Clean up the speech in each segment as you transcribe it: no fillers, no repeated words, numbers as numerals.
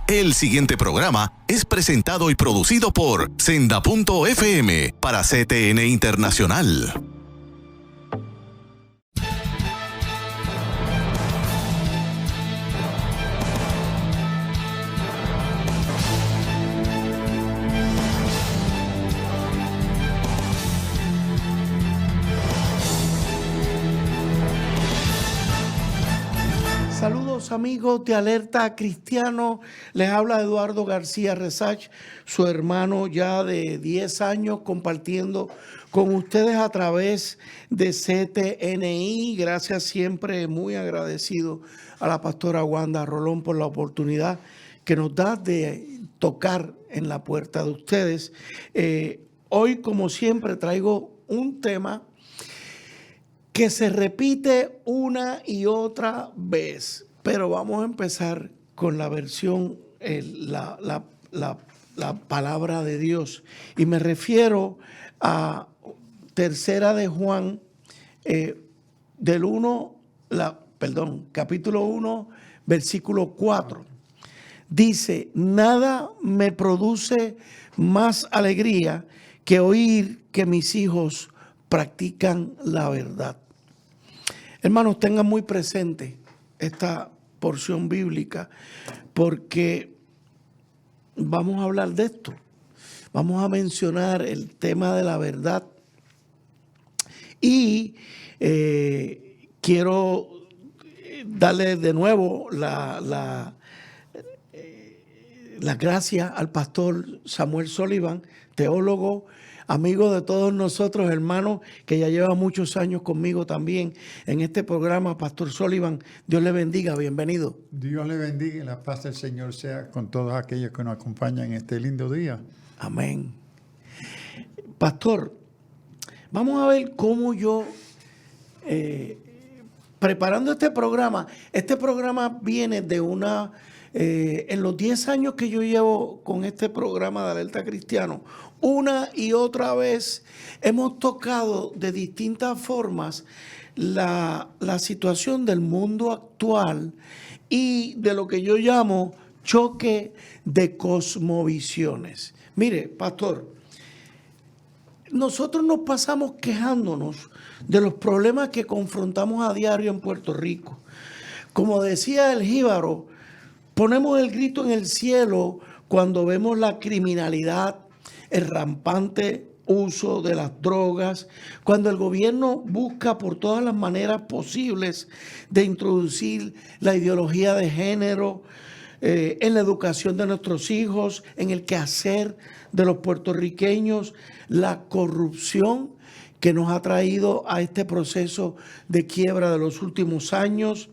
El siguiente programa es presentado y producido por Senda.fm para CTN Internacional. Saludos amigos de Alerta Cristiano, les habla Eduardo García Resach, su hermano ya de 10 años compartiendo con ustedes a través de CTNI. Gracias, siempre muy agradecido a la pastora Wanda Rolón por la oportunidad que nos da de tocar en la puerta de ustedes. Hoy, como siempre, traigo un tema que se repite una y otra vez, pero vamos a empezar con la versión, la palabra de Dios. Y me refiero a Tercera de Juan, capítulo 1, versículo 4. Dice: nada me produce más alegría que oír que mis hijos practican la verdad. Hermanos, tengan muy presente esta porción bíblica porque vamos a hablar de esto. Vamos a mencionar el tema de la verdad y quiero darle de nuevo las gracias al pastor Samuel Sullivan, teólogo, amigo de todos nosotros, hermano, que ya lleva muchos años conmigo también en este programa. Pastor Sullivan, Dios le bendiga, bienvenido. Dios le bendiga y la paz del Señor sea con todos aquellos que nos acompañan en este lindo día. Amén. Pastor, vamos a ver cómo yo, preparando este programa viene de una... en los 10 años que yo llevo con este programa de Alerta Cristiano, una y otra vez hemos tocado de distintas formas la situación del mundo actual y de lo que yo llamo choque de cosmovisiones. Mire, pastor, nosotros nos pasamos quejándonos de los problemas que confrontamos a diario en Puerto Rico. Como decía el jíbaro, ponemos el grito en el cielo cuando vemos la criminalidad, el rampante uso de las drogas, cuando el gobierno busca por todas las maneras posibles de introducir la ideología de género en la educación de nuestros hijos, en el quehacer de los puertorriqueños, la corrupción que nos ha traído a este proceso de quiebra de los últimos años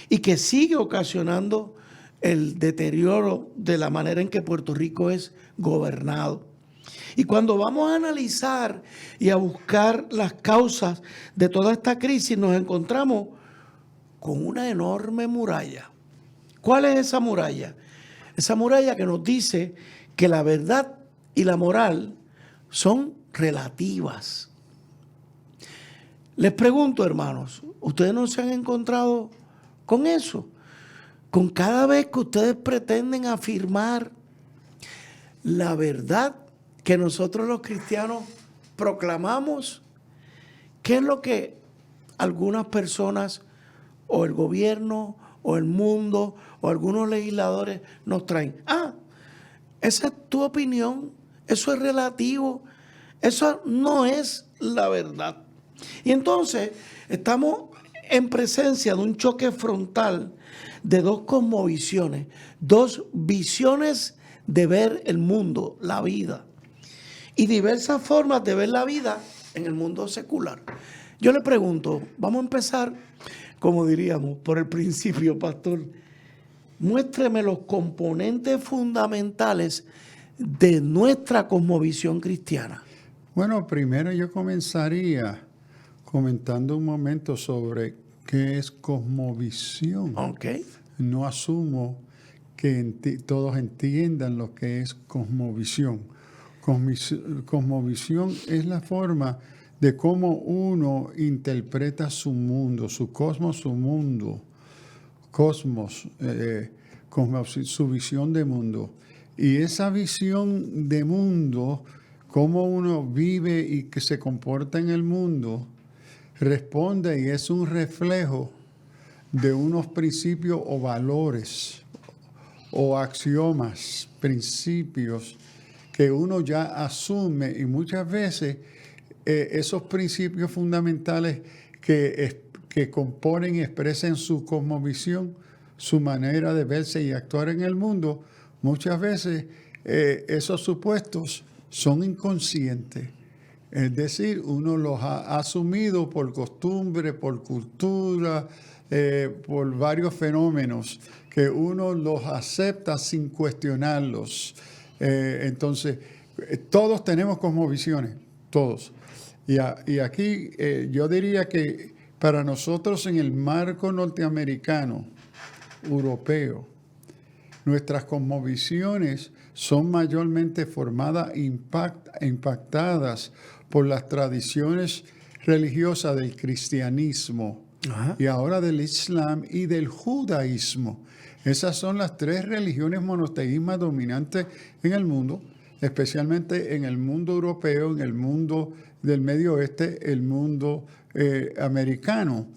y que sigue ocasionando el deterioro de la manera en que Puerto Rico es gobernado. Y cuando vamos a analizar y a buscar las causas de toda esta crisis, nos encontramos con una enorme muralla. ¿Cuál es esa muralla? Esa muralla que nos dice que la verdad y la moral son relativas. Les pregunto, hermanos, ¿ustedes no se han encontrado con eso? Con cada vez que ustedes pretenden afirmar la verdad que nosotros los cristianos proclamamos, ¿qué es lo que algunas personas o el gobierno o el mundo o algunos legisladores nos traen? Esa es tu opinión, eso es relativo, eso no es la verdad. Y entonces estamos en presencia de un choque frontal de dos cosmovisiones, dos visiones de ver el mundo, la vida, y diversas formas de ver la vida en el mundo secular. Yo le pregunto, vamos a empezar, como diríamos, por el principio, pastor. Muéstreme los componentes fundamentales de nuestra cosmovisión cristiana. Bueno, primero yo comenzaría comentando un momento sobre qué es cosmovisión. Okay. No asumo que todos entiendan lo que es cosmovisión. Cosmovisión es la forma de cómo uno interpreta su mundo, su cosmos, su mundo, cosmos, su visión de mundo. Y esa visión de mundo, cómo uno vive y que se comporta en el mundo, responde y es un reflejo de unos principios o valores o axiomas, principios que uno ya asume, y muchas veces esos principios fundamentales que componen y expresan su cosmovisión, su manera de verse y actuar en el mundo, muchas veces esos supuestos son inconscientes. Es decir, uno los ha asumido por costumbre, por cultura, por varios fenómenos, que uno los acepta sin cuestionarlos. Entonces, todos tenemos cosmovisiones, todos. Y aquí yo diría que para nosotros en el marco norteamericano, europeo, nuestras cosmovisiones son mayormente formadas e impactadas por las tradiciones religiosas del cristianismo. Ajá. Y ahora del Islam y del judaísmo. Esas son las tres religiones monoteístas dominantes en el mundo, especialmente en el mundo europeo, en el mundo del Medio Oeste, el mundo americano.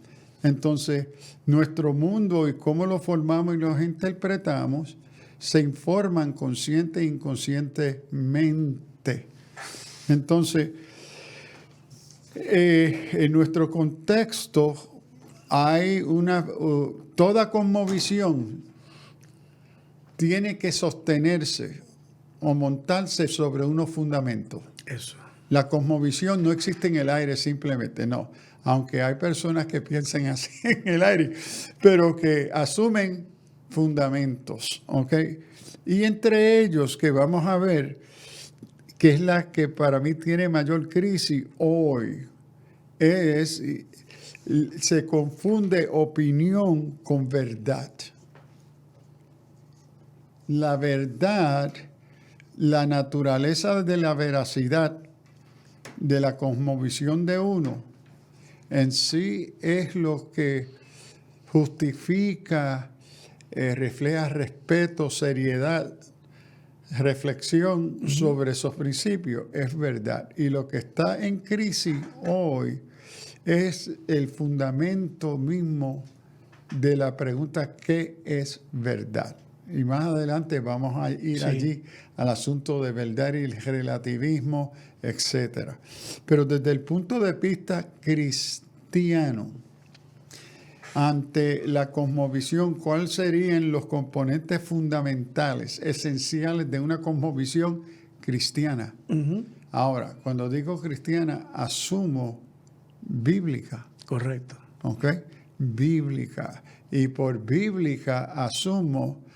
Entonces, nuestro mundo y cómo lo formamos y lo interpretamos se informan consciente e inconscientemente. Entonces, en nuestro contexto hay toda cosmovisión tiene que sostenerse o montarse sobre unos fundamentos. Eso. La cosmovisión no existe en el aire simplemente, no. Aunque hay personas que piensan así en el aire, pero que asumen fundamentos, ¿ok? Y entre ellos que vamos a ver, que es la que para mí tiene mayor crisis hoy, se confunde opinión con verdad. La verdad, la naturaleza de la veracidad de la cosmovisión de uno, en sí es lo que justifica, refleja respeto, seriedad, reflexión sobre esos principios, es verdad. Y lo que está en crisis hoy es el fundamento mismo de la pregunta ¿qué es verdad? Y más adelante vamos a ir allí al asunto de verdad y el relativismo, etc. Pero desde el punto de vista cristiano, ante la cosmovisión, ¿cuáles serían los componentes fundamentales, esenciales de una cosmovisión cristiana? Uh-huh. Ahora, cuando digo cristiana, asumo bíblica. Correcto. ¿Ok? Bíblica. Y por bíblica asumo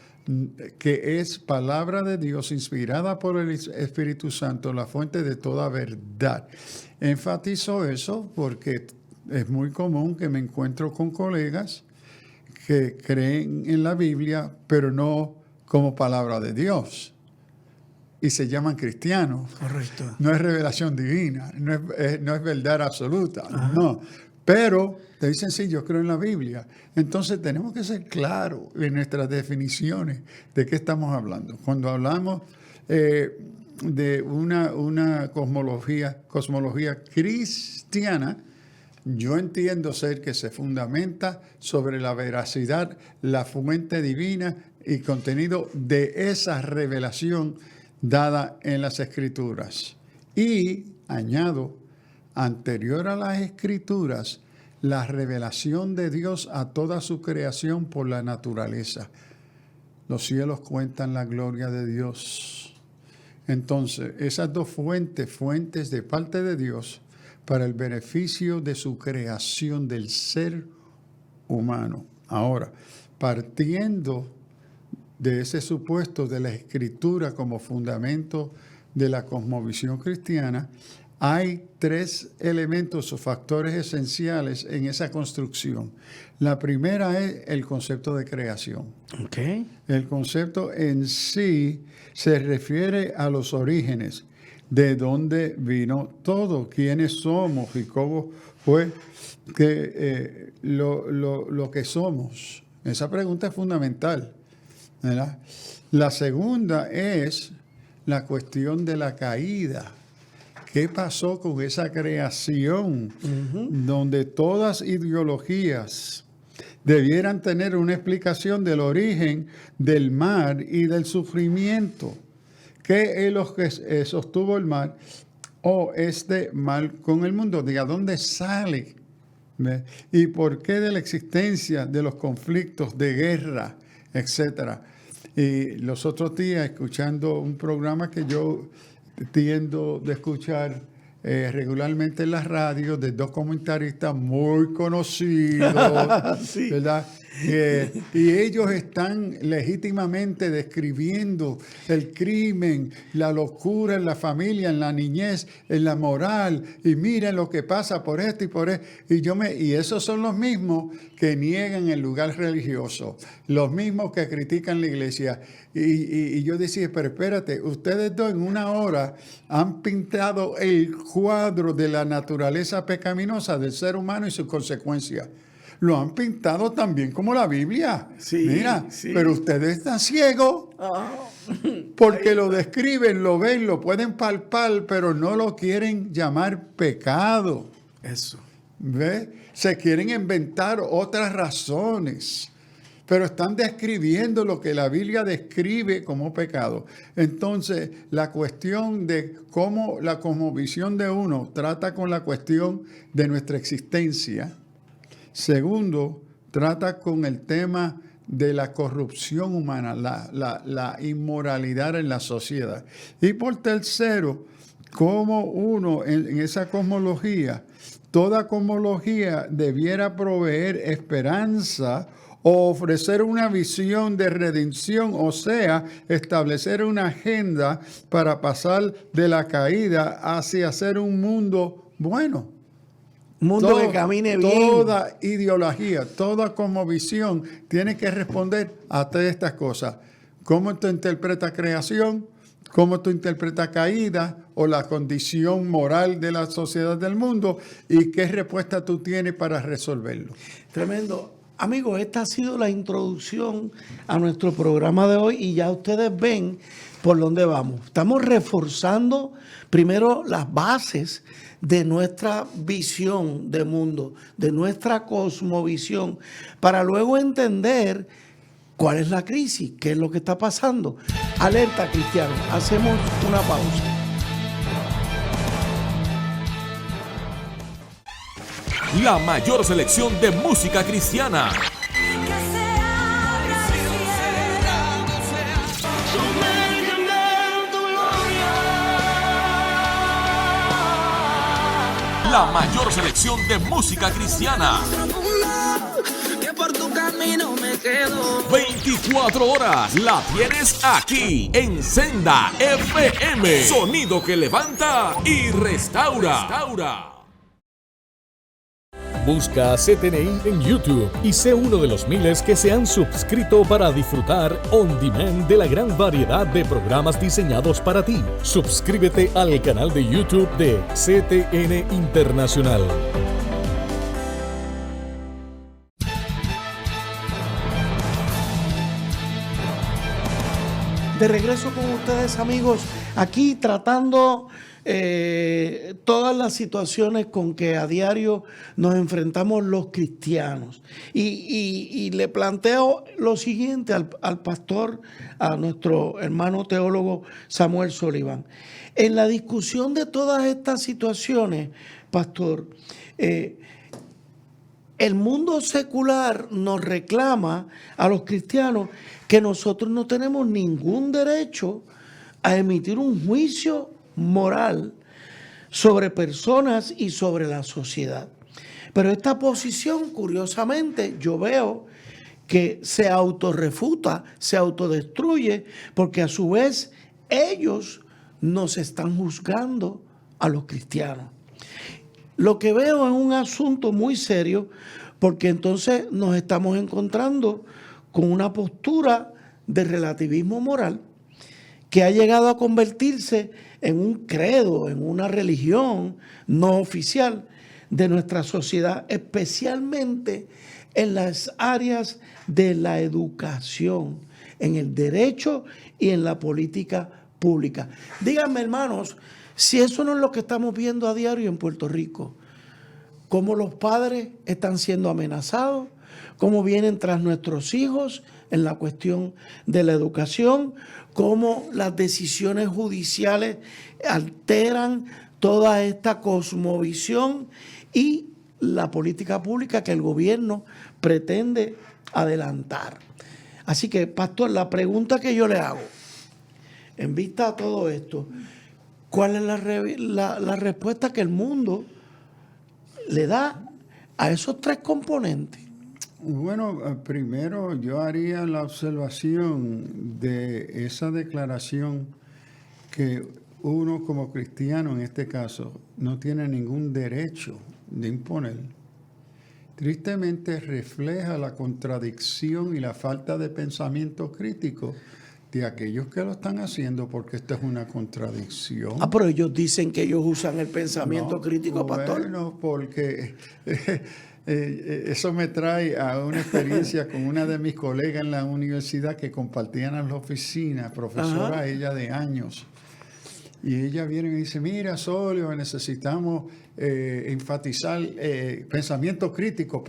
que es palabra de Dios inspirada por el Espíritu Santo, la fuente de toda verdad. Enfatizo eso porque es muy común que me encuentro con colegas que creen en la Biblia, pero no como palabra de Dios. Y se llaman cristianos. Correcto. No es revelación divina, no es verdad absoluta, no. Pero te dicen, sí, yo creo en la Biblia. Entonces tenemos que ser claros en nuestras definiciones de qué estamos hablando. Cuando hablamos de una cosmología cristiana, yo entiendo ser que se fundamenta sobre la veracidad, la fuente divina y contenido de esa revelación dada en las Escrituras. Y, añado, anterior a las Escrituras, la revelación de Dios a toda su creación por la naturaleza. Los cielos cuentan la gloria de Dios. Entonces, esas dos fuentes de parte de Dios para el beneficio de su creación del ser humano. Ahora, partiendo de ese supuesto de la Escritura como fundamento de la cosmovisión cristiana, hay tres elementos o factores esenciales en esa construcción. La primera es el concepto de creación. Okay. El concepto en sí se refiere a los orígenes, de dónde vino todo, quiénes somos y cómo fue que lo que somos. Esa pregunta es fundamental, ¿verdad? La segunda es la cuestión de la caída. ¿Qué pasó con esa creación donde todas ideologías debieran tener una explicación del origen del mal y del sufrimiento? ¿Qué es lo que sostuvo el mal o este mal con el mundo? ¿De dónde sale? ¿Ve? ¿Y por qué de la existencia de los conflictos, de guerra, etcétera? Y los otros días, escuchando un programa que yo tiendo de escuchar regularmente en las radios de dos comentaristas muy conocidos, sí, ¿verdad? Y ellos están legítimamente describiendo el crimen, la locura en la familia, en la niñez, en la moral, y miren lo que pasa por esto y por esto. Y esos son los mismos que niegan el lugar religioso, los mismos que critican la iglesia. Y yo decía, pero espérate, ustedes dos en una hora han pintado el cuadro de la naturaleza pecaminosa del ser humano y sus consecuencias. Lo han pintado también como la Biblia. Sí, mira, sí. Pero ustedes están ciegos porque lo describen, lo ven, lo pueden palpar, pero no lo quieren llamar pecado. Eso. ¿Ves? Se quieren inventar otras razones, pero están describiendo lo que la Biblia describe como pecado. Entonces, la cuestión de cómo la cosmovisión de uno trata con la cuestión de nuestra existencia. Segundo, trata con el tema de la corrupción humana, la inmoralidad en la sociedad. Y por tercero, cómo uno en esa cosmología, toda cosmología debiera proveer esperanza o ofrecer una visión de redención, o sea, establecer una agenda para pasar de la caída hacia ser un mundo bueno. Mundo que camine bien. Toda ideología, toda cosmovisión tiene que responder a todas estas cosas. ¿Cómo tú interpretas creación? ¿Cómo tú interpretas caída o la condición moral de la sociedad del mundo? ¿Y qué respuesta tú tienes para resolverlo? Tremendo. Amigos, esta ha sido la introducción a nuestro programa de hoy y ya ustedes ven por dónde vamos. Estamos reforzando primero las bases de nuestra visión de mundo, de nuestra cosmovisión, para luego entender cuál es la crisis, qué es lo que está pasando. Alerta, cristiano. Hacemos una pausa. La mayor selección de música cristiana. La mayor selección de música cristiana. 24 horas la tienes aquí en Senda FM. Sonido que levanta y restaura. Busca CTNI en YouTube y sé uno de los miles que se han suscrito para disfrutar on demand de la gran variedad de programas diseñados para ti. Suscríbete al canal de YouTube de CTN Internacional. De regreso con ustedes, amigos, aquí tratando todas las situaciones con que a diario nos enfrentamos los cristianos. Y le planteo lo siguiente al pastor, a nuestro hermano teólogo Samuel Sullivan. En la discusión de todas estas situaciones, pastor, el mundo secular nos reclama a los cristianos que nosotros no tenemos ningún derecho a emitir un juicio moral sobre personas y sobre la sociedad. Pero esta posición, curiosamente, yo veo que se autorrefuta, se autodestruye, porque a su vez ellos nos están juzgando a los cristianos. Lo que veo es un asunto muy serio, porque entonces nos estamos encontrando con una postura de relativismo moral que ha llegado a convertirse en un credo, en una religión no oficial de nuestra sociedad, especialmente en las áreas de la educación, en el derecho y en la política pública. Díganme, hermanos, si eso no es lo que estamos viendo a diario en Puerto Rico, cómo los padres están siendo amenazados, cómo vienen tras nuestros hijos en la cuestión de la educación, cómo las decisiones judiciales alteran toda esta cosmovisión y la política pública que el gobierno pretende adelantar. Así que, pastor, la pregunta que yo le hago, en vista a todo esto, ¿cuál es la respuesta que el mundo le da a esos tres componentes? Bueno, primero yo haría la observación de esa declaración que uno como cristiano en este caso no tiene ningún derecho de imponer. Tristemente refleja la contradicción y la falta de pensamiento crítico de aquellos que lo están haciendo, porque esto es una contradicción. Pero ellos dicen que ellos usan el pensamiento crítico, pastor. Bueno, porque eso me trae a una experiencia con una de mis colegas en la universidad que compartían en la oficina, profesora ella de años. Y ella viene y dice, mira, Solio, necesitamos enfatizar pensamiento crítico,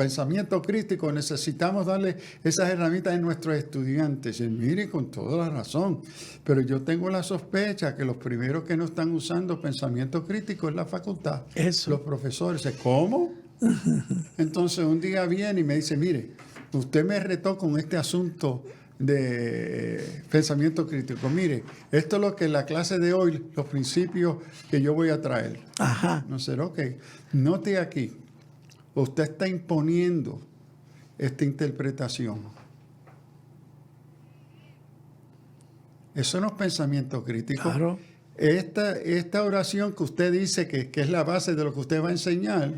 necesitamos darle esas herramientas a nuestros estudiantes. Y mire, con toda la razón, pero yo tengo la sospecha que los primeros que no están usando pensamiento crítico es la facultad. Eso. Los profesores. ¿Cómo? Entonces un día viene y me dice, mire, usted me retó con este asunto de pensamiento crítico. Mire, esto es lo que en la clase de hoy, los principios que yo voy a traer. Ajá. No sé, ok. Note aquí, usted está imponiendo esta interpretación. Eso no es pensamiento crítico. Claro. Esta oración que usted dice que es la base de lo que usted va a enseñar,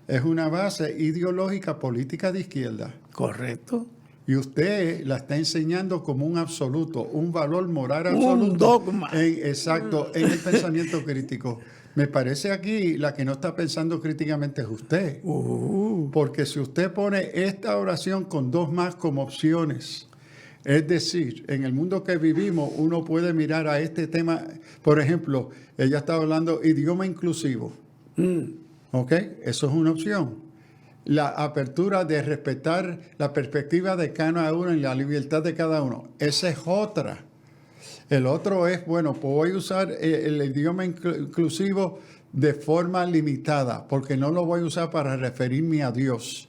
es una base ideológica política de izquierda. Correcto. Y usted la está enseñando como un absoluto, un valor moral absoluto. Un dogma. Exacto, en el pensamiento crítico. Me parece aquí la que no está pensando críticamente es usted. Porque si usted pone esta oración con dos más como opciones, es decir, en el mundo que vivimos uno puede mirar a este tema, por ejemplo, ella está hablando idioma inclusivo. ¿Ok? Eso es una opción. La apertura de respetar la perspectiva de cada uno y la libertad de cada uno. Esa es otra. El otro es, bueno, pues voy a usar el idioma inclusivo de forma limitada, porque no lo voy a usar para referirme a Dios.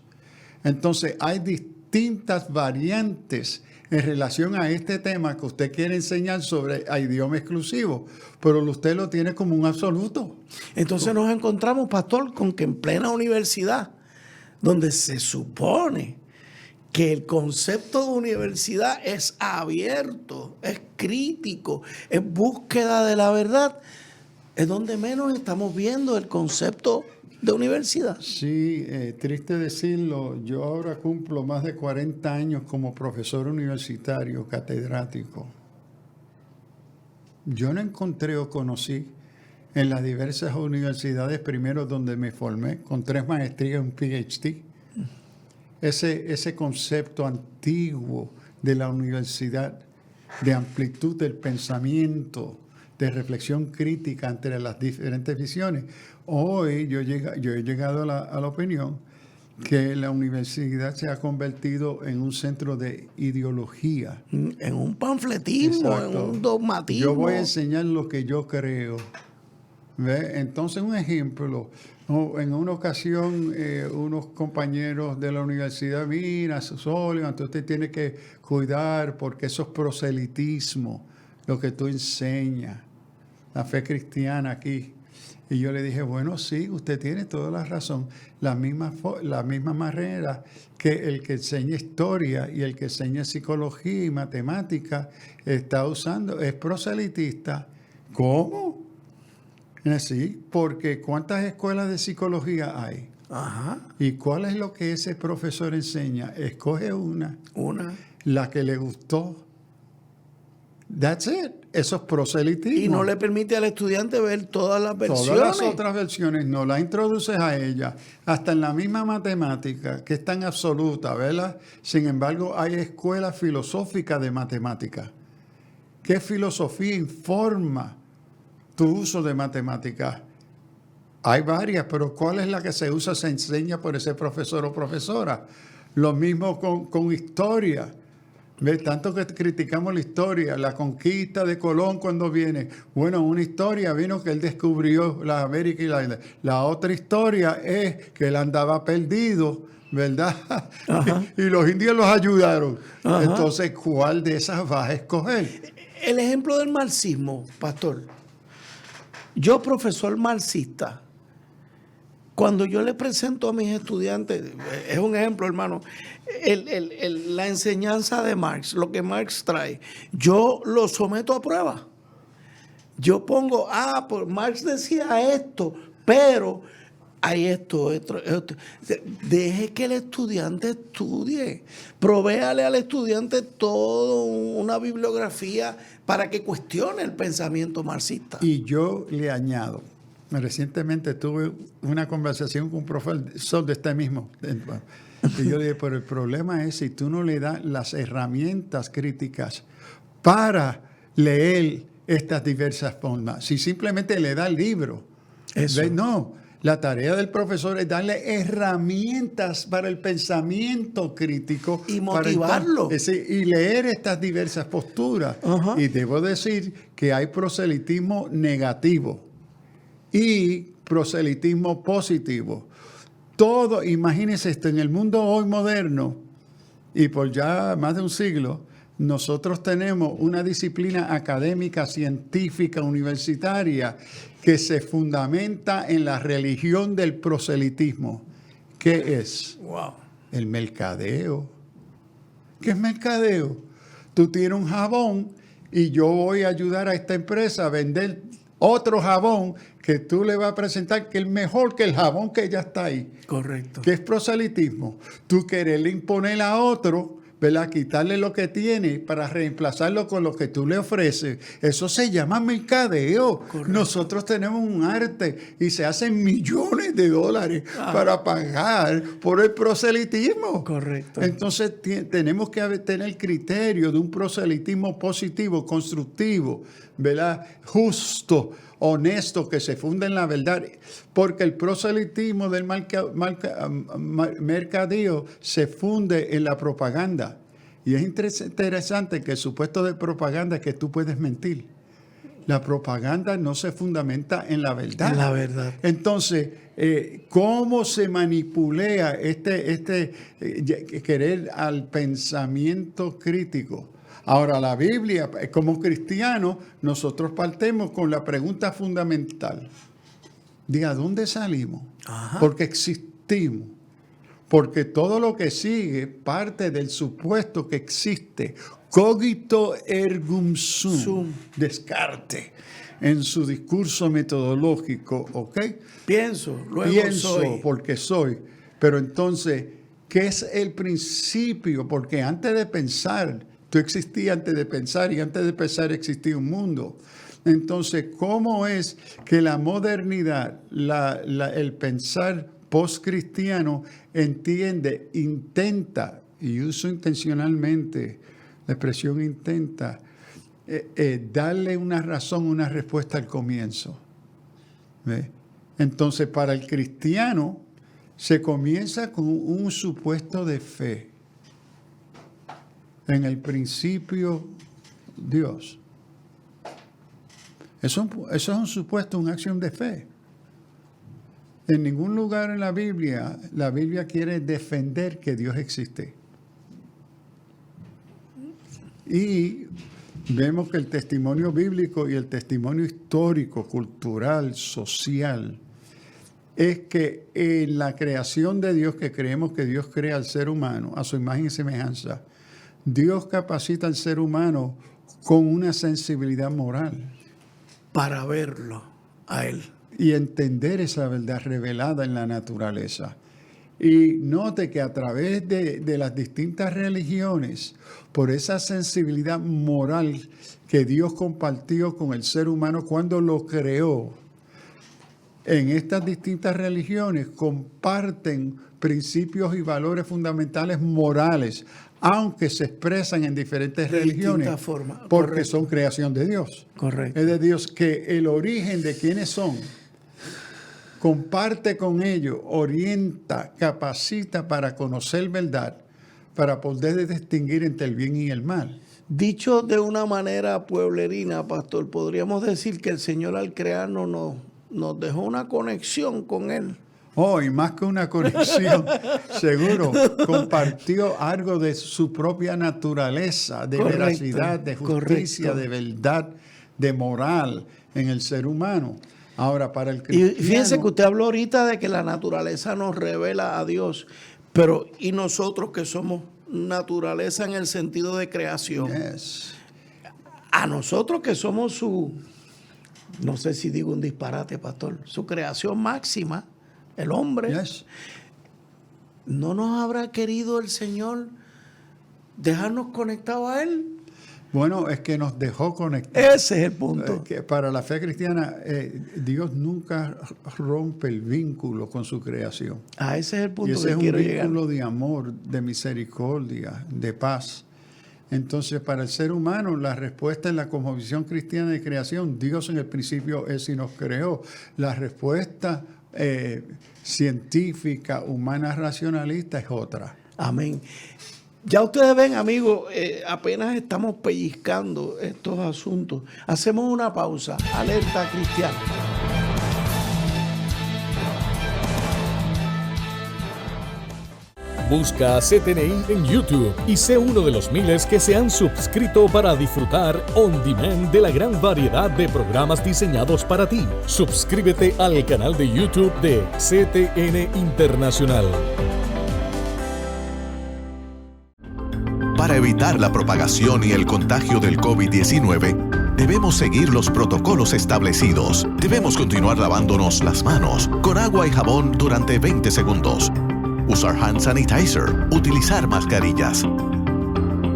Entonces, hay distintas variantes en relación a este tema que usted quiere enseñar sobre idioma exclusivo, pero usted lo tiene como un absoluto. Entonces nos encontramos, pastor, con que en plena universidad, donde se supone que el concepto de universidad es abierto, es crítico, es búsqueda de la verdad, es donde menos estamos viendo el concepto de universidad. Sí, triste decirlo, yo ahora cumplo más de 40 años como profesor universitario, catedrático. Yo no encontré o conocí en las diversas universidades, primero donde me formé, con 3 maestrías y un PhD, ese concepto antiguo de la universidad, de amplitud del pensamiento, de reflexión crítica entre las diferentes visiones. Hoy yo he llegado a la opinión que la universidad se ha convertido en un centro de ideología. En un panfletismo, Exacto. en un dogmatismo. Yo voy a enseñar lo que yo creo. ¿Ve? Entonces, un ejemplo, en una ocasión unos compañeros de la universidad, mira, Solio, entonces usted tiene que cuidar porque eso es proselitismo, lo que tú enseñas, la fe cristiana aquí. Y yo le dije, bueno, sí, usted tiene toda la razón. La misma manera que el que enseña historia y el que enseña psicología y matemática está usando, es proselitista. ¿Cómo? Sí, porque ¿cuántas escuelas de psicología hay? Ajá. ¿Y cuál es lo que ese profesor enseña? Escoge una. Una. La que le gustó. That's it. eso es proselitismo. Y no le permite al estudiante ver todas las versiones. Todas las otras versiones no las introduces a ella, hasta en la misma matemática, que es tan absoluta, ¿verdad? Sin embargo, hay escuelas filosóficas de matemática. ¿Qué filosofía informa tu uso de matemáticas? Hay varias, pero ¿cuál es la que se usa, se enseña por ese profesor o profesora? Lo mismo con historia. ¿Ves? Tanto que criticamos la historia, la conquista de Colón cuando viene. Bueno, una historia vino que él descubrió la América y la isla. La otra historia es que él andaba perdido, ¿verdad? Y los indios los ayudaron. Ajá. Entonces, ¿cuál de esas vas a escoger? El ejemplo del marxismo, pastor. Yo, profesor marxista, cuando yo le presento a mis estudiantes, es un ejemplo, hermano, la enseñanza de Marx, lo que Marx trae, yo lo someto a prueba. Yo pongo, pues Marx decía esto, pero hay esto. Deje que el estudiante estudie. Provéale al estudiante toda una bibliografía para que cuestione el pensamiento marxista. Y yo le añado, recientemente tuve una conversación con un profesor de este mismo. Y yo le dije, pero el problema es si tú no le das las herramientas críticas para leer estas diversas formas. Si simplemente le das el libro. Eso. No, la tarea del profesor es darle herramientas para el pensamiento crítico. Y motivarlo. Y leer estas diversas posturas. Uh-huh. Y debo decir que hay proselitismo negativo y proselitismo positivo. Todo, imagínense esto, en el mundo hoy moderno, y por ya más de un siglo, nosotros tenemos una disciplina académica, científica, universitaria, que se fundamenta en la religión del proselitismo. ¿Qué es? Wow. El mercadeo. ¿Qué es mercadeo? Tú tienes un jabón y yo voy a ayudar a esta empresa a vender otro jabón que tú le vas a presentar que es mejor que el jabón que ya está ahí. Correcto. ¿Qué es proselitismo? Tú quererle imponer a otro, ¿verdad? Quitarle lo que tiene para reemplazarlo con lo que tú le ofreces. Eso se llama mercadeo. Correcto. Nosotros tenemos un arte y se hacen millones de dólares para pagar por el proselitismo. Correcto. Entonces tenemos que tener criterio de un proselitismo positivo, constructivo, ¿verdad? Justo, honesto, que se funda en la verdad, porque el proselitismo del mercadeo se funde en la propaganda. Y es interesante que el supuesto de propaganda es que tú puedes mentir. La propaganda no se fundamenta en la verdad. En la verdad. Entonces, ¿cómo se manipulea querer al pensamiento crítico? Ahora, la Biblia, como cristianos, nosotros partimos con la pregunta fundamental. ¿De dónde salimos? Ajá. Porque existimos. Porque todo lo que sigue parte del supuesto que existe. Cogito ergo sum. Descartes, en su discurso metodológico, ¿ok? Pienso, luego soy. Porque soy. Pero entonces, ¿qué es el principio? Porque antes de pensar, tú existías antes de pensar y antes de pensar existía un mundo. Entonces, ¿cómo es que la modernidad, el pensar postcristiano entiende, intenta, y uso intencionalmente la expresión intenta, darle una razón, una respuesta al comienzo? ¿Ve? Entonces, para el cristiano se comienza con un supuesto de fe. En el principio, Dios. Eso es un supuesto, una acción de fe. En ningún lugar en la Biblia quiere defender que Dios existe. Y vemos que el testimonio bíblico y el testimonio histórico, cultural, social, es que en la creación de Dios, que creemos que Dios crea al ser humano a su imagen y semejanza, Dios capacita al ser humano con una sensibilidad moral. Para verlo a Él. Y entender esa verdad revelada en la naturaleza. Y note que a través de las distintas religiones, por esa sensibilidad moral que Dios compartió con el ser humano cuando lo creó, en estas distintas religiones comparten principios y valores fundamentales morales, aunque se expresan en diferentes religiones, formas, porque correcto. son creación de Dios. Correcto. Es de Dios, que el origen de quiénes son, comparte con ellos, orienta, capacita para conocer verdad, para poder distinguir entre el bien y el mal. Dicho de una manera pueblerina, pastor, podríamos decir que el Señor al crearnos nos dejó una conexión con Él. Oh, y más que una conexión, seguro, compartió algo de su propia naturaleza, de Correcto, veracidad, de justicia, correcto. de verdad, de moral en el ser humano. Ahora, para el Y cristiano... fíjense que usted habló ahorita de que la naturaleza nos revela a Dios, pero ¿y nosotros que somos naturaleza en el sentido de creación? Yes. A nosotros que somos su, no sé si digo un disparate, pastor, su creación máxima, el hombre, Yes. ¿no nos habrá querido el Señor dejarnos conectados a Él? Bueno, es que nos dejó conectar. Ese es el punto. Que para la fe cristiana, Dios nunca rompe el vínculo con su creación. Ese es el Y punto ese que es un quiero llegar. vínculo de amor, de misericordia, de paz. Entonces, para el ser humano, la respuesta en la cosmovisión cristiana de creación, Dios en el principio es y nos creó. La respuesta científica, humana, racionalista es otra. Amén. Ya ustedes ven, amigos, apenas estamos pellizcando estos asuntos. Hacemos una pausa. Alerta cristiana. Busca CTNI en YouTube y sé uno de los miles que se han suscrito para disfrutar on demand de la gran variedad de programas diseñados para ti. Suscríbete al canal de YouTube de CTN Internacional. Para evitar la propagación y el contagio del COVID-19, debemos seguir los protocolos establecidos. Debemos continuar lavándonos las manos con agua y jabón durante 20 segundos. Usar hand sanitizer. Utilizar mascarillas.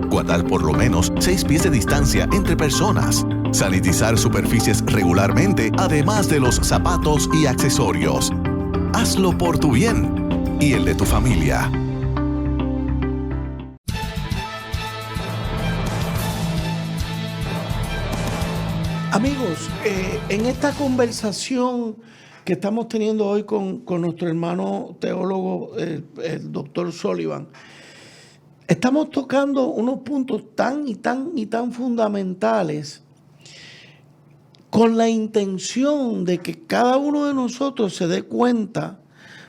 Guardar por lo menos 6 pies de distancia entre personas. Sanitizar superficies regularmente, además de los zapatos y accesorios. Hazlo por tu bien y el de tu familia. Amigos, en esta conversación que estamos teniendo hoy con nuestro hermano teólogo, el doctor Sullivan, estamos tocando unos puntos tan fundamentales con la intención de que cada uno de nosotros se dé cuenta,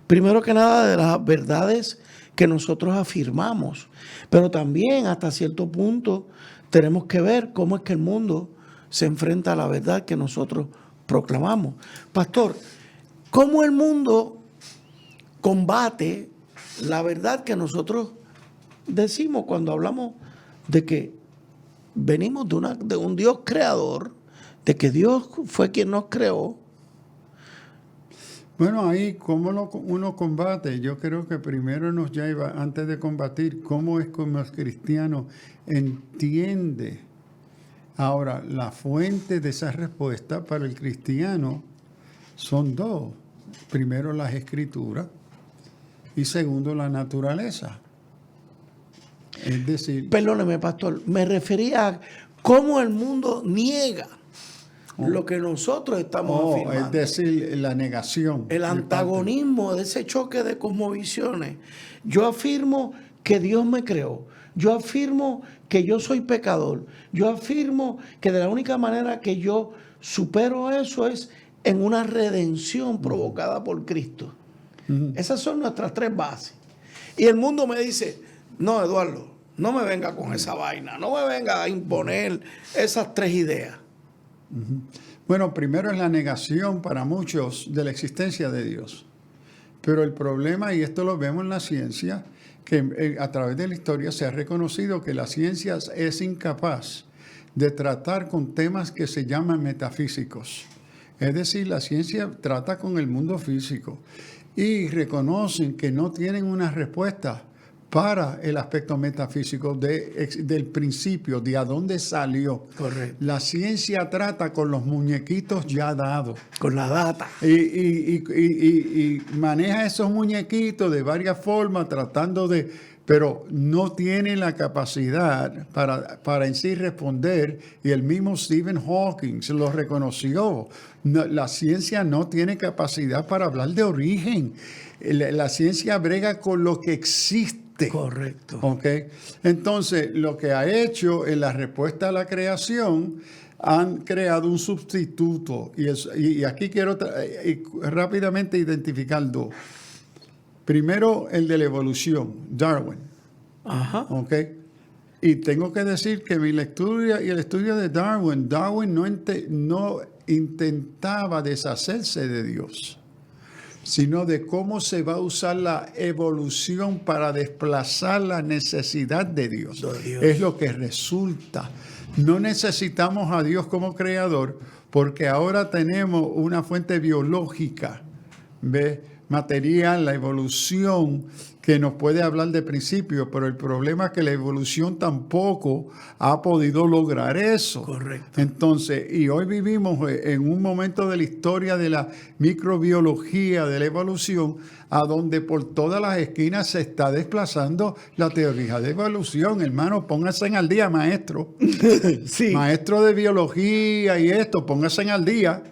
primero que nada, de las verdades que nosotros afirmamos, pero también hasta cierto punto tenemos que ver cómo es que el mundo se enfrenta a la verdad que nosotros proclamamos. Pastor, ¿cómo el mundo combate la verdad que nosotros decimos cuando hablamos de que venimos de un Dios creador, de que Dios fue quien nos creó? Bueno, ahí, ¿cómo uno combate? Yo creo que primero nos lleva, antes de combatir, cómo es como el cristiano entiende. Ahora, la fuente de esa respuesta para el cristiano son dos. Primero, las escrituras y segundo, la naturaleza. Es decir... Perdóneme, pastor, me refería a cómo el mundo niega lo que nosotros estamos afirmando. Es decir, la negación. El antagonismo de ese choque de cosmovisiones. Yo afirmo que Dios me creó. Yo afirmo que yo soy pecador. Yo afirmo que de la única manera que yo supero eso es en una redención provocada por Cristo. Esas son nuestras 3 bases. Y el mundo me dice, no, Eduardo, no me venga con esa vaina. No me venga a imponer esas 3 ideas. Bueno, primero es la negación para muchos de la existencia de Dios. Pero el problema, y esto lo vemos en la ciencia, que a través de la historia se ha reconocido que la ciencia es incapaz de tratar con temas que se llaman metafísicos. Es decir, la ciencia trata con el mundo físico. y reconocen que no tienen una respuesta para el aspecto metafísico del principio, de a dónde salió. Correcto. La ciencia trata con los muñequitos ya dados. Con la data. Y maneja esos muñequitos de varias formas, tratando de... Pero no tiene la capacidad para en sí responder, y el mismo Stephen Hawking se lo reconoció. La ciencia no tiene capacidad para hablar de origen. La ciencia brega con lo que existe. Correcto. ¿Okay? Entonces, lo que ha hecho en la respuesta a la creación, han creado un sustituto. Y aquí quiero rápidamente identificar dos. Primero, el de la evolución, Darwin. Ajá. ¿Okay? Y tengo que decir que mi lectura y el estudio de Darwin no intentaba deshacerse de Dios, sino de cómo se va a usar la evolución para desplazar la necesidad de Dios. Es lo que resulta. No necesitamos a Dios como creador, porque ahora tenemos una fuente biológica, ¿ves? Material, la evolución, que nos puede hablar de principio, pero el problema es que la evolución tampoco ha podido lograr eso. Correcto. Entonces, y hoy vivimos en un momento de la historia de la microbiología, de la evolución, a donde por todas las esquinas se está desplazando la teoría de evolución. Hermano, póngase al día, maestro. Sí. Maestro de biología y esto, póngase al día.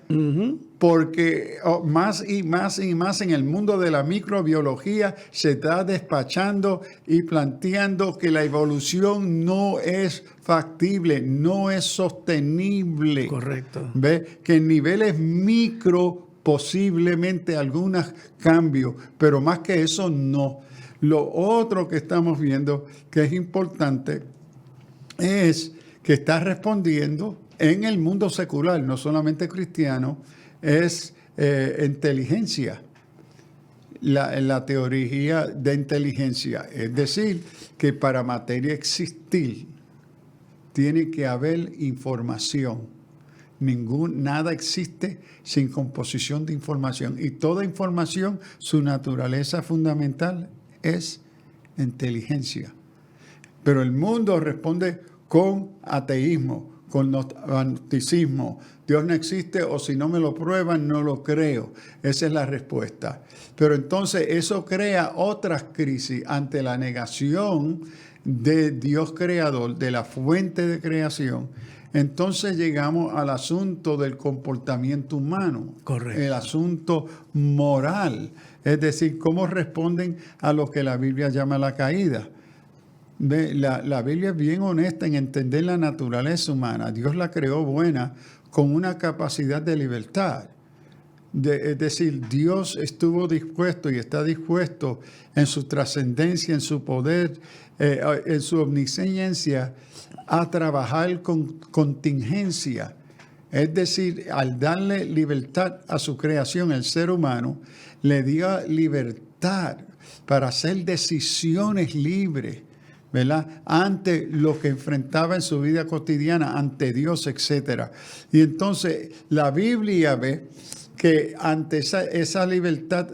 Porque más y más y más en el mundo de la microbiología se está despachando y planteando que la evolución no es factible, no es sostenible. Correcto. ¿Ve? Que en niveles micro posiblemente algunos cambios, pero más que eso no. Lo otro que estamos viendo que es importante es que está respondiendo en el mundo secular, no solamente cristiano, es inteligencia, la teoría de inteligencia. Es decir, que para materia existir tiene que haber información. Nada existe sin composición de información. Y toda información, su naturaleza fundamental es inteligencia. Pero el mundo responde con ateísmo, con gnosticismo. Dios no existe, o si no me lo prueban, no lo creo. Esa es la respuesta. Pero entonces eso crea otras crisis ante la negación de Dios creador, de la fuente de creación. Entonces llegamos al asunto del comportamiento humano. Correcto. El asunto moral. Es decir, cómo responden a lo que la Biblia llama la caída. La Biblia es bien honesta en entender la naturaleza humana. Dios la creó buena, con una capacidad de libertad. Es decir, Dios estuvo dispuesto y está dispuesto en su trascendencia, en su poder, en su omnisciencia, a trabajar con contingencia. Es decir, al darle libertad a su creación, el ser humano, le dio libertad para hacer decisiones libres, ¿verdad? Ante lo que enfrentaba en su vida cotidiana, ante Dios, etc. Y entonces la Biblia ve que ante esa libertad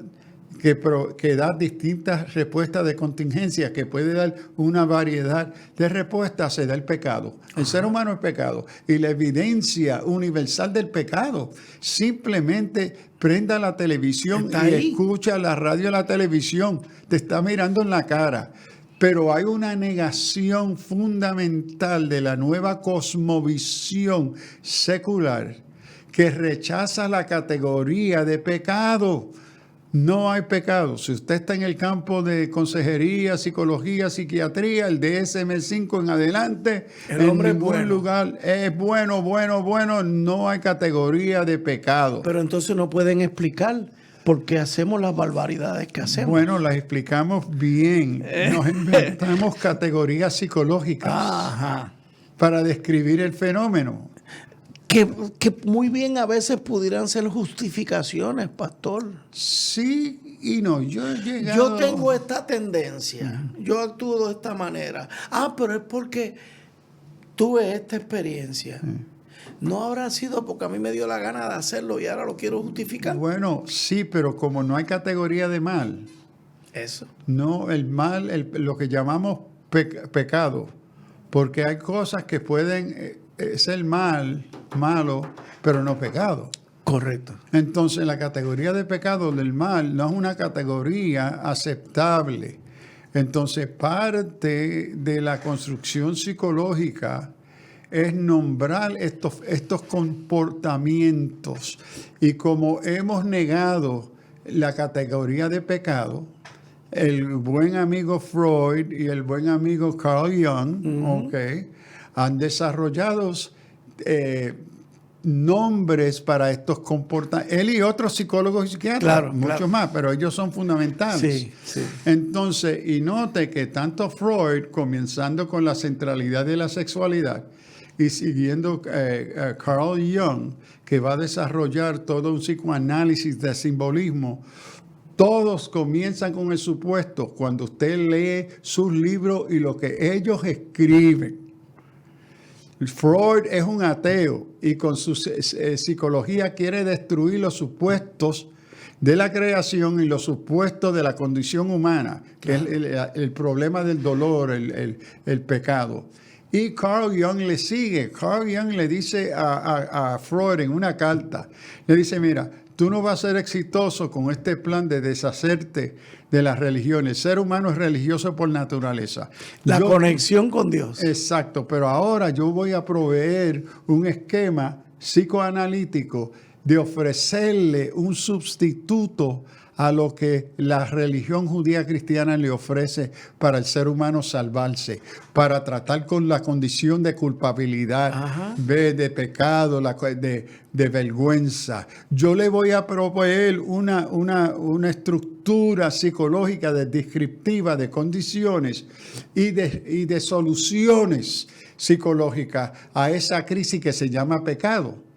que da distintas respuestas de contingencia, que puede dar una variedad de respuestas, se da el pecado. El ser humano es pecado. Y la evidencia universal del pecado, simplemente prenda la televisión y escucha la radio y la televisión. Te está mirando en la cara. Pero hay una negación fundamental de la nueva cosmovisión secular que rechaza la categoría de pecado. No hay pecado. Si usted está en el campo de consejería, psicología, psiquiatría, el DSM-5 en adelante, el hombre en ningún bueno. lugar es bueno, no hay categoría de pecado. Pero entonces no pueden explicar por qué hacemos las barbaridades que hacemos. Bueno, las explicamos bien. Nos inventamos categorías psicológicas para describir el fenómeno. Que muy bien a veces pudieran ser justificaciones, pastor. Sí y no. Yo tengo esta tendencia, yo actúo de esta manera. Pero es porque tuve esta experiencia. ¿no habrá sido porque a mí me dio la gana de hacerlo y ahora lo quiero justificar? Bueno, sí, pero como no hay categoría de mal, Eso. no el mal, lo que llamamos pecado, porque hay cosas que pueden ser malo, pero no pecado. Correcto. Entonces, la categoría de pecado del mal no es una categoría aceptable. Entonces, parte de la construcción psicológica es nombrar estos comportamientos. Y como hemos negado la categoría de pecado, el buen amigo Freud y el buen amigo Carl Jung, okay, han desarrollado nombres para estos comportamientos. Él y otros psicólogos y psiquiatras, muchos más, pero ellos son fundamentales. Sí, sí. Entonces, y note que tanto Freud, comenzando con la centralidad de la sexualidad, y siguiendo Carl Jung, que va a desarrollar todo un psicoanálisis de simbolismo, todos comienzan con el supuesto, cuando usted lee sus libros y lo que ellos escriben. Freud es un ateo y con su psicología quiere destruir los supuestos de la creación y los supuestos de la condición humana, que es el problema del dolor, el pecado. Y Carl Jung le sigue. Carl Jung le dice a Freud en una carta, le dice, mira, tú no vas a ser exitoso con este plan de deshacerte de las religiones. El ser humano es religioso por naturaleza. La conexión con Dios. Exacto, pero ahora yo voy a proveer un esquema psicoanalítico de ofrecerle un sustituto a lo que la religión judía cristiana le ofrece para el ser humano salvarse, para tratar con la condición de culpabilidad, de pecado, de vergüenza. Yo le voy a proveer una estructura psicológica descriptiva de condiciones y de soluciones psicológicas a esa crisis que se llama pecado.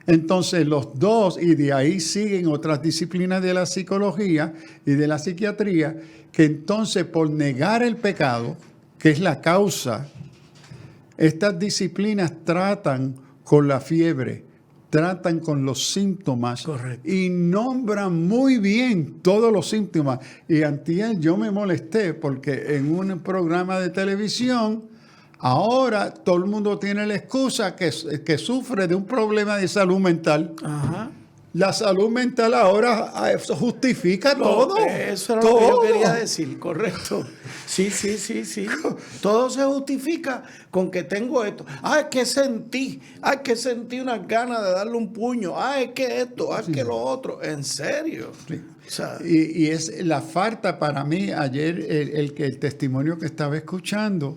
Entonces los dos, y de ahí siguen otras disciplinas de la psicología y de la psiquiatría, que entonces por negar el pecado, que es la causa, estas disciplinas tratan con la fiebre, tratan con los síntomas. Correcto. Y nombran muy bien todos los síntomas. Y antier yo me molesté porque en un programa de televisión, ahora todo el mundo tiene la excusa que sufre de un problema de salud mental. Ajá. La salud mental ahora justifica todo. Eso era lo que yo quería decir, correcto. Sí. Todo se justifica con que tengo esto. Es que sentí unas ganas de darle un puño. Es que esto, es que lo otro. ¿En serio? Sí. O sea, Y es la falta para mí ayer, el testimonio que estaba escuchando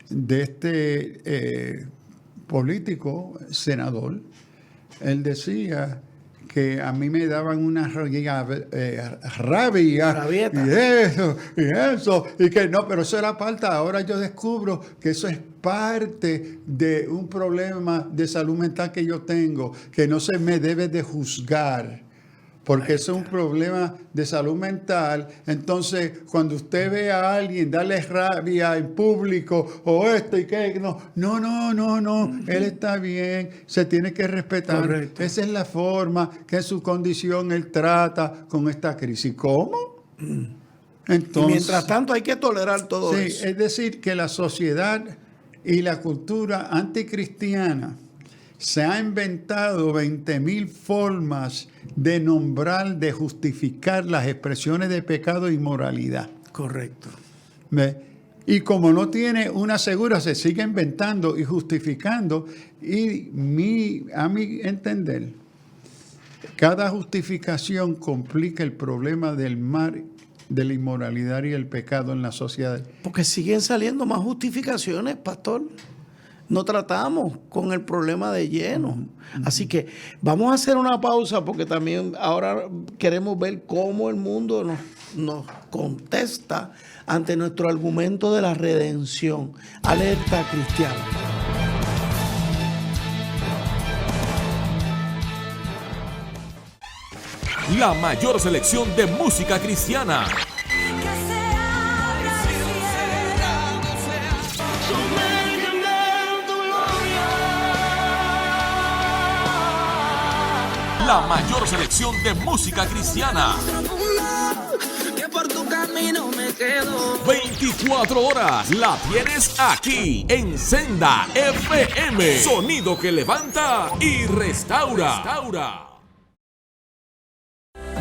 de este político, senador, él decía que a mí me daban una rabia y eso, y que no, pero eso era parte. Ahora yo descubro que eso es parte de un problema de salud mental que yo tengo, que no se me debe de juzgar, porque eso es un problema de salud mental. Entonces, cuando usted ve a alguien darle rabia en público o esto y que no, él está bien, se tiene que respetar. Correcto. Esa es la forma que en su condición él trata con esta crisis. ¿Cómo? Entonces, y mientras tanto hay que tolerar todo sí, eso. es decir, que la sociedad y la cultura anticristiana se ha inventado 20,000 formas de nombrar, de justificar las expresiones de pecado e inmoralidad. Correcto. ¿Ve? Y como no tiene una segura, se sigue inventando y justificando. Y a mi entender, cada justificación complica el problema del mal, de la inmoralidad y el pecado en la sociedad. Porque siguen saliendo más justificaciones, pastor. No tratamos con el problema de lleno. Así que vamos a hacer una pausa porque también ahora queremos ver cómo el mundo nos contesta ante nuestro argumento de la redención. Alerta cristiana. La mayor selección de música cristiana. La mayor selección de música cristiana. Que por tu camino me quedo. 24 horas la tienes aquí en Senda FM. Sonido que levanta y restaura.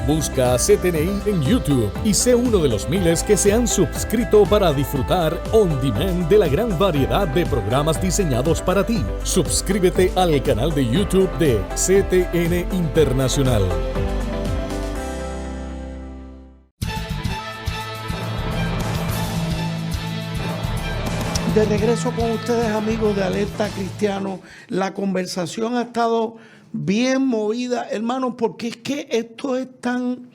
Busca CTNI en YouTube y sé uno de los miles que se han suscrito para disfrutar on demand de la gran variedad de programas diseñados para ti. Suscríbete al canal de YouTube de CTN Internacional. De regreso con ustedes, amigos de Alerta Cristiano. La conversación ha estado bien movida, hermanos, porque es que esto es tan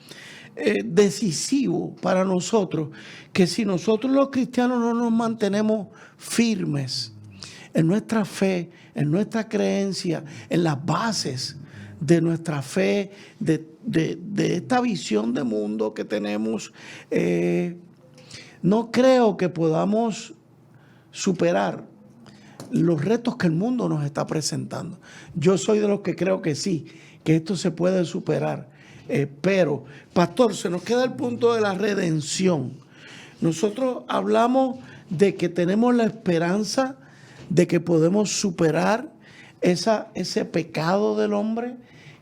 decisivo para nosotros, que si nosotros los cristianos no nos mantenemos firmes en nuestra fe, en nuestra creencia, en las bases de nuestra fe, de esta visión de mundo que tenemos, no creo que podamos superar los retos que el mundo nos está presentando. Yo soy de los que creo que sí, que esto se puede superar. Pero, pastor, se nos queda el punto de la redención. Nosotros hablamos de que tenemos la esperanza de que podemos superar ese pecado del hombre,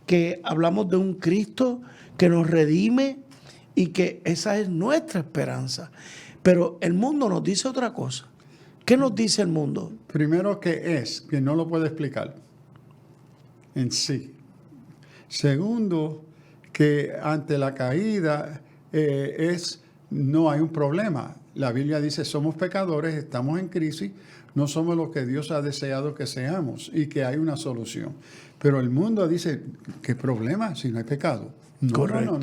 que hablamos de un Cristo que nos redime y que esa es nuestra esperanza. Pero el mundo nos dice otra cosa. ¿Qué nos dice el mundo? Primero, que no lo puede explicar en sí. Segundo, que ante la caída no hay un problema. La Biblia dice, somos pecadores, estamos en crisis, no somos lo que Dios ha deseado que seamos y que hay una solución. Pero el mundo dice, ¿qué problema si no hay pecado? No, correcto.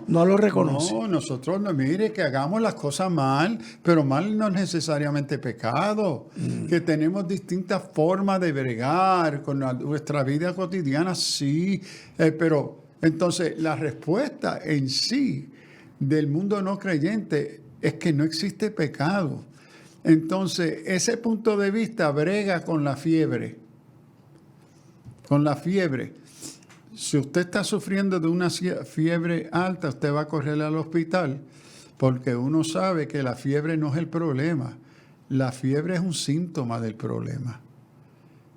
No lo reconoce. No, nosotros no, mire, que hagamos las cosas mal, pero mal no es necesariamente pecado. Que tenemos distintas formas de bregar con nuestra vida cotidiana, sí. Pero entonces la respuesta en sí del mundo no creyente es que no existe pecado. Entonces ese punto de vista brega con la fiebre. Con la fiebre. Si usted está sufriendo de una fiebre alta, usted va a correr al hospital, porque uno sabe que la fiebre no es el problema. La fiebre es un síntoma del problema.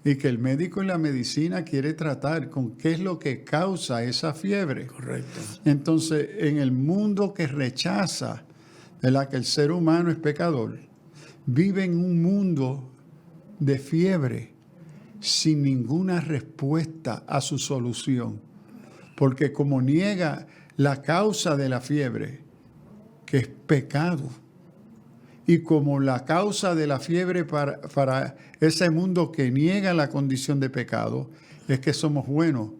Y que el médico y la medicina quiere tratar con qué es lo que causa esa fiebre. Correcto. Entonces, en el mundo que rechaza, de la que el ser humano es pecador, vive en un mundo de fiebre, sin ninguna respuesta a su solución. Porque como niega la causa de la fiebre, que es pecado, y como la causa de la fiebre para ese mundo que niega la condición de pecado, es que somos buenos,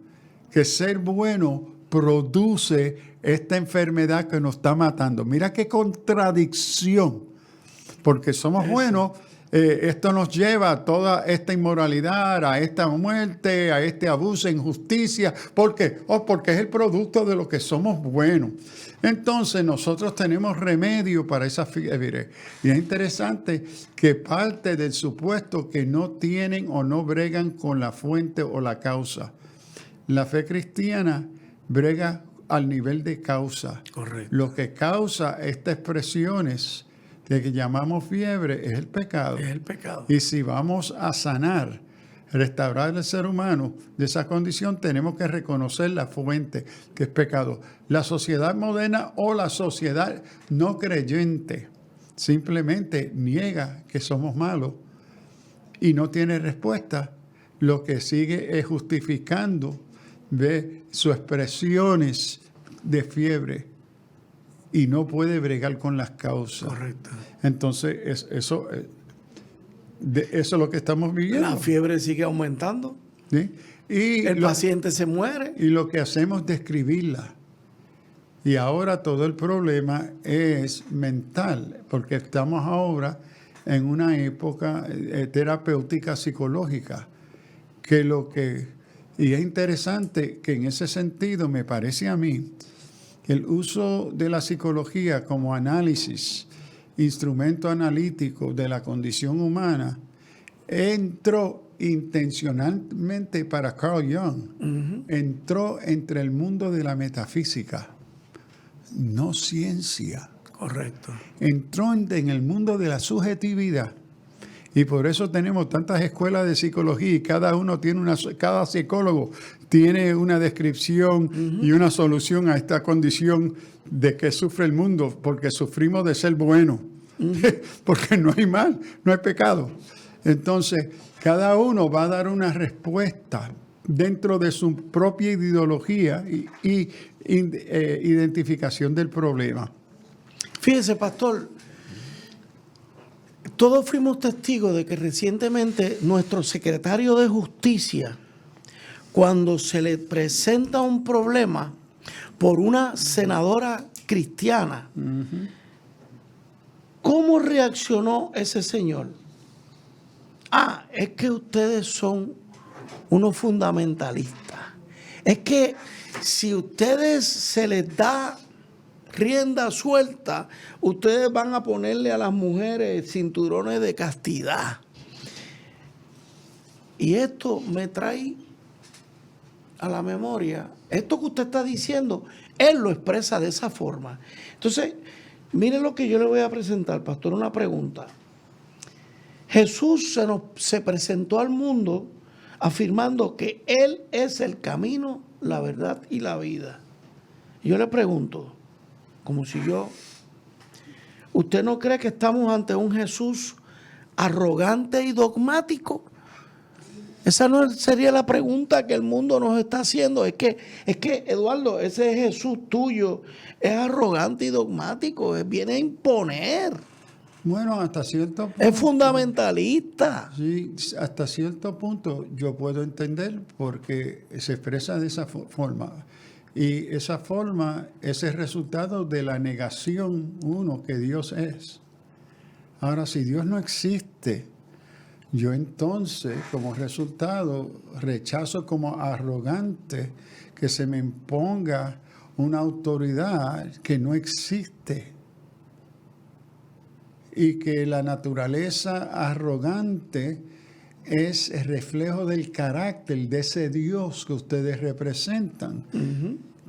que ser bueno produce esta enfermedad que nos está matando. Mira qué contradicción, porque somos buenos. Esto nos lleva a toda esta inmoralidad, a esta muerte, a este abuso, injusticia. ¿Por qué? Porque es el producto de lo que somos buenos. Entonces nosotros tenemos remedio para esa fiebre. Y es interesante que parte del supuesto que no tienen o no bregan con la fuente o la causa. La fe cristiana brega al nivel de causa. Correcto. Lo que causa estas expresiones que llamamos fiebre es el pecado. Es el pecado. Y si vamos a sanar, restaurar al ser humano de esa condición, tenemos que reconocer la fuente, que es pecado. La sociedad moderna o la sociedad no creyente simplemente niega que somos malos y no tiene respuesta. Lo que sigue es justificando sus expresiones de fiebre y no puede bregar con las causas. Correcto. Entonces, eso es lo que estamos viviendo. La fiebre sigue aumentando. ¿Sí? Y El paciente se muere. Y lo que hacemos es describirla. Y ahora todo el problema es mental, porque estamos ahora en una época terapéutica psicológica. Y es interesante que en ese sentido me parece a mí el uso de la psicología como análisis, instrumento analítico de la condición humana, entró intencionalmente para Carl Jung entró entre el mundo de la metafísica, no ciencia. Correcto. Entró en el mundo de la subjetividad. Y por eso tenemos tantas escuelas de psicología y cada psicólogo tiene una descripción y una solución a esta condición de que sufre el mundo, porque sufrimos de ser bueno, porque no hay mal, no hay pecado. Entonces, cada uno va a dar una respuesta dentro de su propia ideología y identificación del problema. Fíjese, pastor, todos fuimos testigos de que recientemente nuestro secretario de Justicia, cuando se le presenta un problema por una senadora cristiana, ¿cómo reaccionó ese señor? Es que ustedes son unos fundamentalistas. Es que si ustedes se les da rienda suelta, ustedes van a ponerle a las mujeres cinturones de castidad. Y esto me trae a la memoria, esto que usted está diciendo, él lo expresa de esa forma. Entonces, mire lo que yo le voy a presentar, pastor, una pregunta. Jesús se presentó al mundo afirmando que Él es el camino, la verdad y la vida. Yo le pregunto, ¿usted no cree que estamos ante un Jesús arrogante y dogmático? Esa no sería la pregunta que el mundo nos está haciendo. Es que Eduardo, ese Jesús tuyo es arrogante y dogmático, viene a imponer. Bueno, hasta cierto punto. Es fundamentalista. Sí, hasta cierto punto yo puedo entender porque se expresa de esa forma. Y esa forma es el resultado de la negación, que Dios es. Ahora, si Dios no existe, yo entonces, como resultado, rechazo como arrogante que se me imponga una autoridad que no existe. Y que la naturaleza arrogante es el reflejo del carácter de ese Dios que ustedes representan.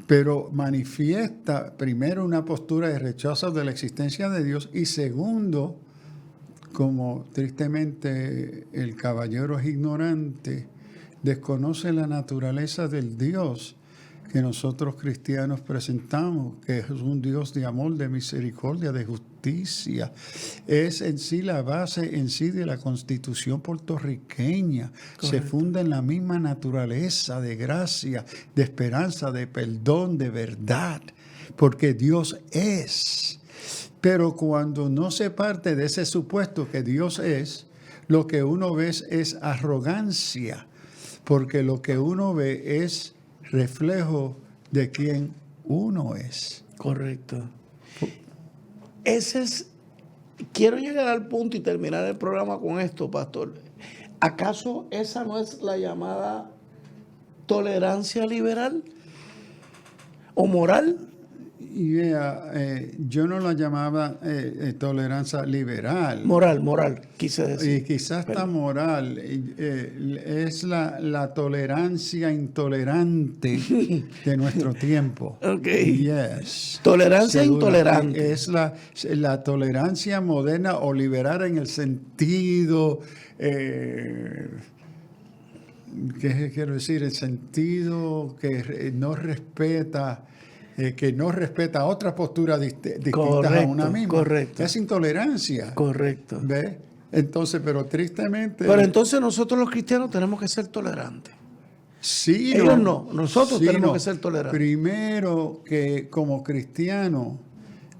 Pero manifiesta primero una postura de rechazo de la existencia de Dios y segundo, como tristemente el caballero es ignorante, desconoce la naturaleza del Dios que nosotros cristianos presentamos, que es un Dios de amor, de misericordia, de justicia. Es en sí la base en sí de la Constitución puertorriqueña. Correcto. Se funda en la misma naturaleza de gracia, de esperanza, de perdón, de verdad, porque Dios es. Pero cuando no se parte de ese supuesto que Dios es, lo que uno ve es arrogancia, porque lo que uno ve es reflejo de quién uno es. Correcto. Quiero llegar al punto y terminar el programa con esto, pastor. ¿Acaso esa no es la llamada tolerancia liberal o moral? Yo no la llamaba tolerancia liberal. Moral, quise decir. Y quizás esta moral es la tolerancia intolerante de nuestro tiempo. Okay. Yes. Tolerancia intolerante. Es la tolerancia moderna o liberal en el sentido... ¿qué quiero decir? El sentido que no respeta... que no respeta otras posturas distintas a una misma. Correcto. Es intolerancia. Correcto. ¿Ves? Entonces, pero tristemente... Pero entonces nosotros los cristianos tenemos que ser tolerantes. Sí, ellos no. Nosotros tenemos que ser tolerantes. Primero que como cristiano,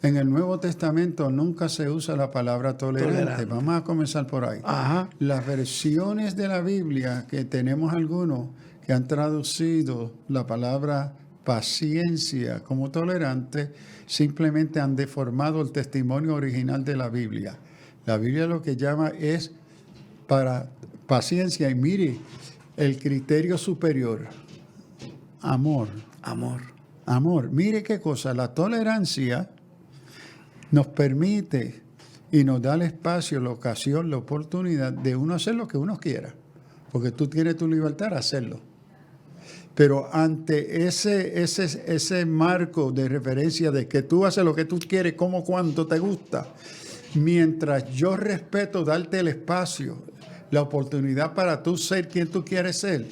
en el Nuevo Testamento nunca se usa la palabra tolerante. Vamos a comenzar por ahí. Ajá. Las versiones de la Biblia, que tenemos algunos que han traducido la palabra paciencia como tolerante, simplemente han deformado el testimonio original de la Biblia. La Biblia lo que llama es para paciencia, y mire, el criterio superior, amor. Mire qué cosa, la tolerancia nos permite y nos da el espacio, la ocasión, la oportunidad de uno hacer lo que uno quiera, porque tú tienes tu libertad a hacerlo. Pero ante ese marco de referencia de que tú haces lo que tú quieres, como cuanto te gusta, mientras yo respeto darte el espacio, la oportunidad para tú ser quien tú quieres ser,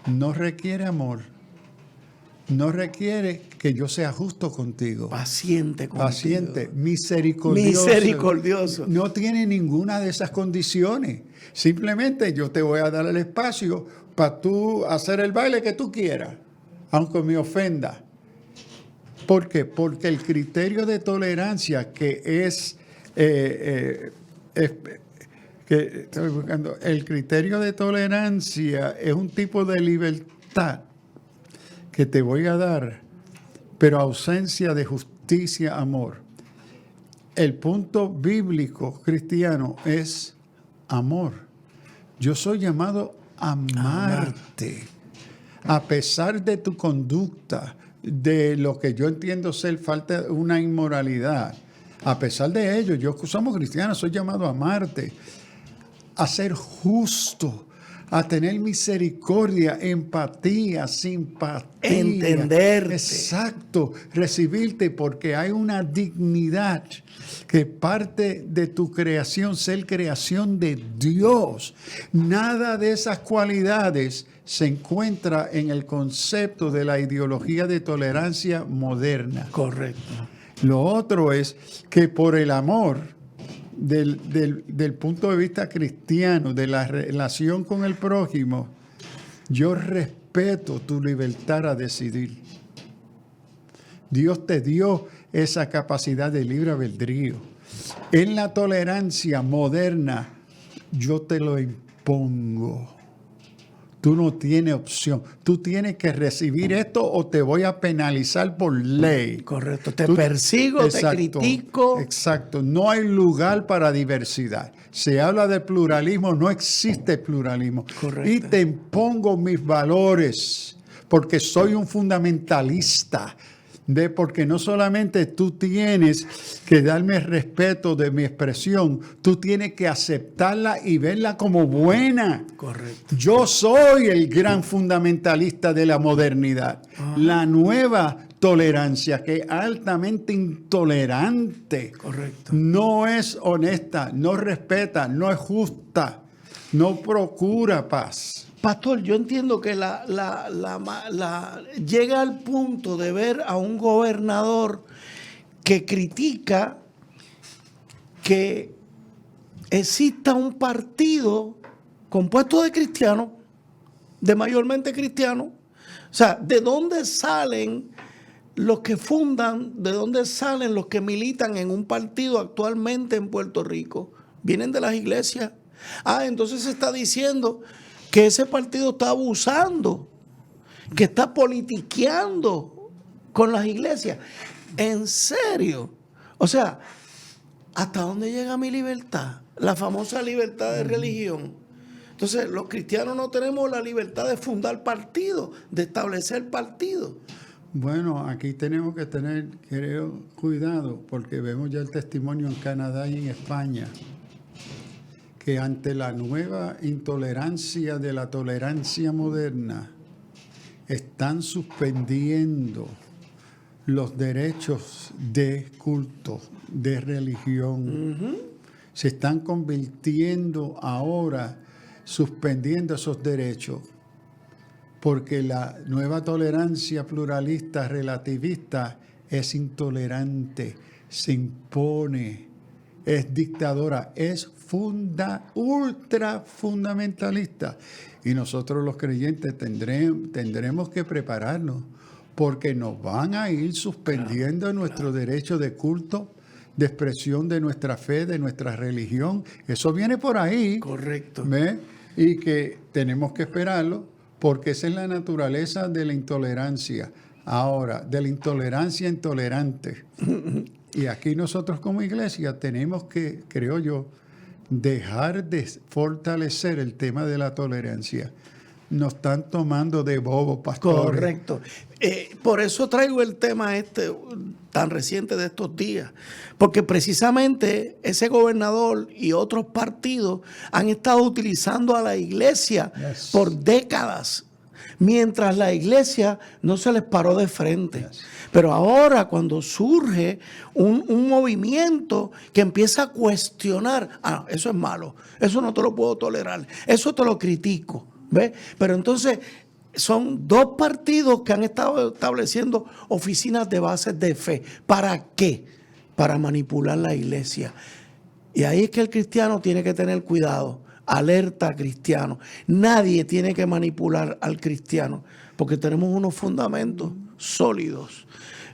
no requiere amor, no requiere que yo sea justo contigo. Paciente contigo. Paciente, misericordioso. Misericordioso. No tiene ninguna de esas condiciones. Simplemente yo te voy a dar el espacio para tú hacer el baile que tú quieras, aunque me ofenda. ¿Por qué? Porque el criterio de tolerancia estoy buscando, el criterio de tolerancia es un tipo de libertad que te voy a dar, pero ausencia de justicia, amor. El punto bíblico cristiano es amor. Yo soy llamado a amarte, a pesar de tu conducta, de lo que yo entiendo ser falta de una inmoralidad. A pesar de ello, yo somos cristianos, soy llamado a amarte, a ser justo, a tener misericordia, empatía, simpatía. Entenderte. Exacto, recibirte porque hay una dignidad que parte de tu creación, ser creación de Dios. Nada de esas cualidades se encuentra en el concepto de la ideología de tolerancia moderna. Correcto. Lo otro es que por el amor, del punto de vista cristiano, de la relación con el prójimo, yo respeto tu libertad a decidir. Dios te dio esa capacidad de libre albedrío. En la tolerancia moderna, yo te lo impongo. Tú no tienes opción. Tú tienes que recibir esto o te voy a penalizar por ley. Correcto. Te persigo, exacto, te critico. Exacto. No hay lugar para diversidad. Se habla de pluralismo, no existe pluralismo. Correcto. Y te impongo mis valores porque soy un fundamentalista. Porque no solamente tú tienes que darme respeto de mi expresión, tú tienes que aceptarla y verla como buena. Correcto. Yo soy el gran fundamentalista de la modernidad. La nueva tolerancia, que es altamente intolerante. Correcto. No es honesta, no respeta, no es justa, no procura paz. Pastor, yo entiendo que llega al punto de ver a un gobernador que critica que exista un partido compuesto de cristianos, de mayormente cristianos. O sea, ¿de dónde salen los que fundan, de dónde salen los que militan en un partido actualmente en Puerto Rico? Vienen de las iglesias. Entonces se está diciendo que ese partido está abusando, que está politiqueando con las iglesias. ¿En serio? O sea, ¿hasta dónde llega mi libertad? La famosa libertad de religión. Entonces, los cristianos no tenemos la libertad de fundar partidos, de establecer partidos. Bueno, aquí tenemos que tener, creo, cuidado, porque vemos ya el testimonio en Canadá y en España, que ante la nueva intolerancia de la tolerancia moderna, están suspendiendo los derechos de culto, de religión. Se están convirtiendo ahora, suspendiendo esos derechos, porque la nueva tolerancia pluralista, relativista, es intolerante, se impone, es dictadora, es ultra fundamentalista. Y nosotros los creyentes tendremos que prepararnos, porque nos van a ir suspendiendo nuestro derecho de culto, de expresión de nuestra fe, de nuestra religión. Eso viene por ahí. Correcto. ¿Ve? Y que tenemos que esperarlo, porque esa es la naturaleza de la intolerancia. Ahora, de la intolerancia intolerante. Y aquí nosotros como iglesia tenemos que, creo yo, dejar de fortalecer el tema de la tolerancia. Nos están tomando de bobos, pastores. Correcto. Por eso traigo el tema tan reciente de estos días, porque precisamente ese gobernador y otros partidos han estado utilizando a la iglesia por décadas mientras la iglesia no se les paró de frente. Pero ahora cuando surge un movimiento que empieza a cuestionar, eso es malo, eso no te lo puedo tolerar, eso te lo critico, ¿ves? Pero entonces son dos partidos que han estado estableciendo oficinas de bases de fe. ¿Para qué? Para manipular la iglesia. Y ahí es que el cristiano tiene que tener cuidado. Alerta cristiano. Nadie tiene que manipular al cristiano porque tenemos unos fundamentos sólidos.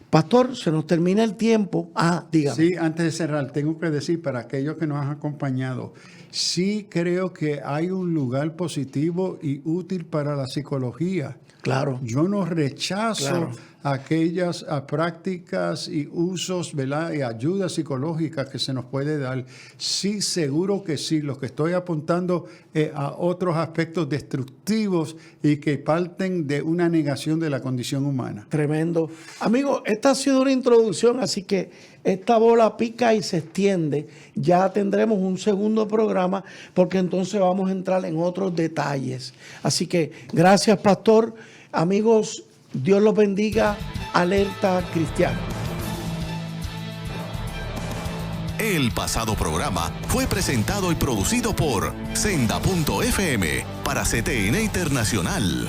Pastor, se nos termina el tiempo. Dígame. Sí, antes de cerrar, tengo que decir para aquellos que nos han acompañado, sí creo que hay un lugar positivo y útil para la psicología. Claro. Yo no rechazo aquellas prácticas y usos, ¿verdad?, y ayuda psicológica que se nos puede dar. Sí, seguro que sí. Lo que estoy apuntando a otros aspectos destructivos y que parten de una negación de la condición humana. Tremendo. Amigos, esta ha sido una introducción, así que esta bola pica y se extiende. Ya tendremos un segundo programa porque entonces vamos a entrar en otros detalles. Así que gracias, pastor. Amigos, Dios los bendiga. Alerta cristiana. El pasado programa fue presentado y producido por Senda.fm para CTN Internacional.